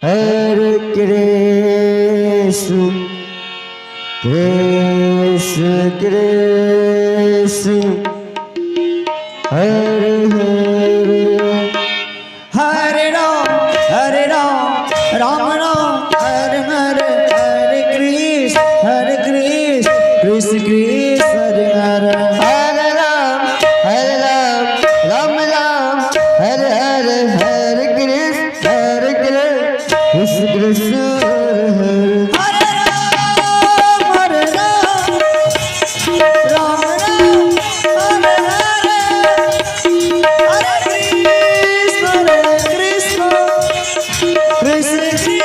Hare Krishna, Krishna Krishna, Hare Hare, Hare Ram, Hare Ram, Ram Ram, Hare Hare, Hare Krishna, Krishna Krishna, Hare Hare, Hare Ram, Hare Ram, Ram Ram, Hare Hare, Hare Krishna, Krishna Krishna, Hare Hare, Hare Ram, Ram Ram, Hare Hare, Hare Krishna, Krishna Krishna,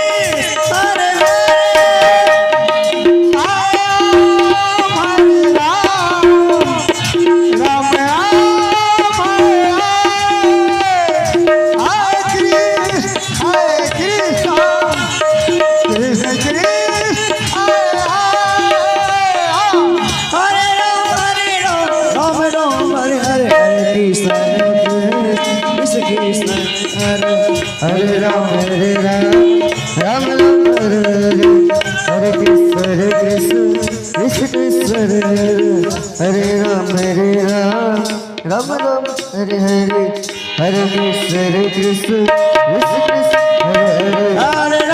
Hare Hare, Ram Ram, Hare Krishna, Krishna Krishna, Hare Hare, Ram Ram, Hare Hare, Hare Krishna, Krishna Krishna, Hare Ram, Hare Ram, Ram Ram, Hare Hare, Hare Krishna, Krishna Krishna, Hare Ram, Hare Ram, Ram Ram, Hare Hare, Hare Krishna, Krishna Krishna, Hare Hare, Hare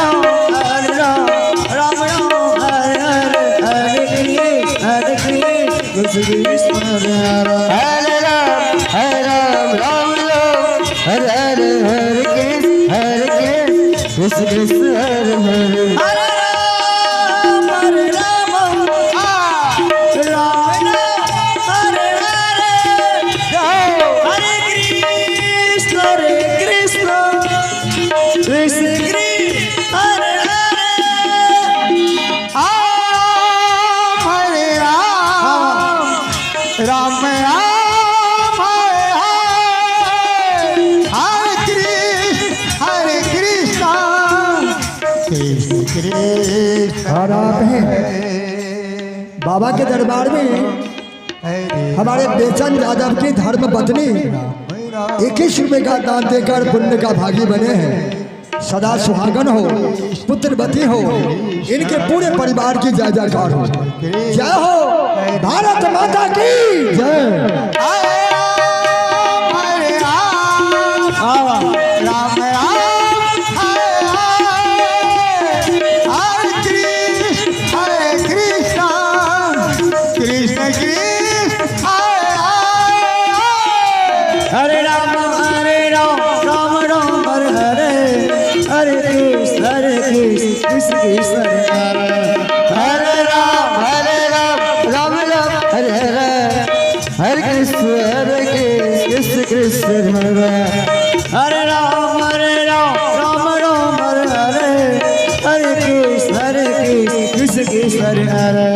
Ram, Hare Ram, Ram Ram, Hare Hare, Hare Krishna, Krishna Krishna, Hare Hare, Hare Ram, Hare Ram, Ram Ram, Hare Hare, Hare Krishna, Krishna Krishna, Hare Hare, Hare Ram, Hare Ram, Ram Ram, Hare Hare, Hare Krishna, Krishna Krishna, Hare Hare, Hare Ram, Ram Ram, Hare Krishna, Krishna Krishna, और आप हैं बाबा के दरबार में हमारे बेचन यादव की धर्म पत्नी 21 रुपए का दान देकर पुण्य का भागी बने हैं। सदा सुहागन हो, पुत्रवती हो, इनके पूरे परिवार की जय जयकार हो। जय हो भारत माता की जय। हरे राम, राम राम, हरे कृष्ण, कृष्ण कृष्ण, हरे राम, राम राम, हरे हरे, हरे कृष्ण, कृष्ण कृष्ण, हरे राम, राम राम, हरे हरे, हरे कृष्ण, कृष्ण कृष्ण, हरे राम, राम राम, हरे हरे, हरे कृष्ण, कृष्ण कृष्ण, हरे हरे,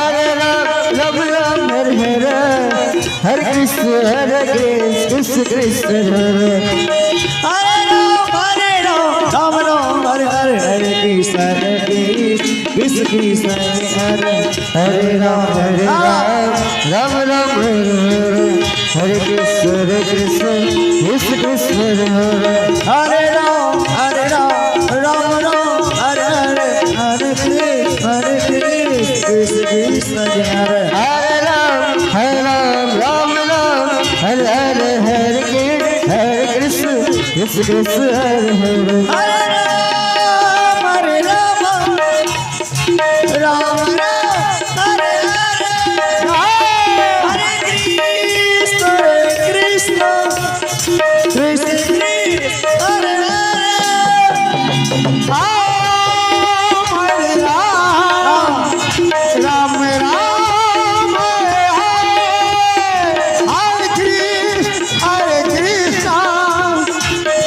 हरे राम, राम राम, हरे हरे, हरे कृष्ण, कृष्ण कृष्ण, हरे राम, राम हरे हरे, हरे कृष्ण, कृष्ण कृष्ण, हरे राम, राम राम, हरे कृष्ण, कृष्ण कृष्ण, हरे राम, राम राम, हरे हरे, हरे कृष्ण, कृष्ण कृष्ण, हरे राम, राम राम, हरे हरे, हरे कृष्ण, कृष्ण कृष्ण, हरे हरे, हरे राम, राम राम, हरे हरे, हरे कृष्ण, कृष्ण कृष्ण, हरे हरे, हरे राम, राम राम, हरे कृष्ण,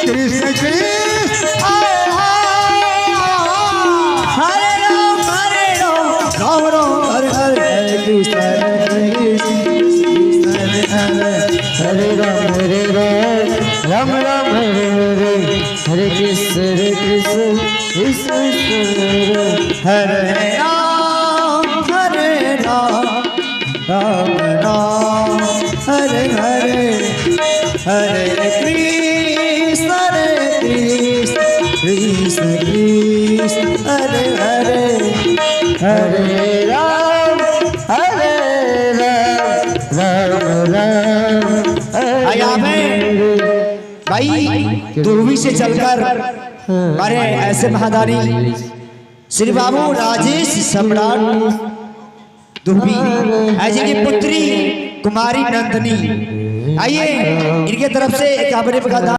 कृष्ण कृष्ण, हरे राम, राम राम, हरे हरे, हरे कृष्ण, हरे राम, राम राम, हरे हरे, हरे कृष्ण, कृष्ण कृष्ण, हरे राम, राम राम, हरे हरे, हरे कृष्ण, कृष्ण कृष्ण हरे हरे हरे राम राम राम आया मैं भाई दूरवी से चलकर हमारे ऐसे महादानी श्री बाबू राजेश सम्राट दुबी ऐसे की पुत्री कुमारी नंदनी, आइए इनके तरफ से एक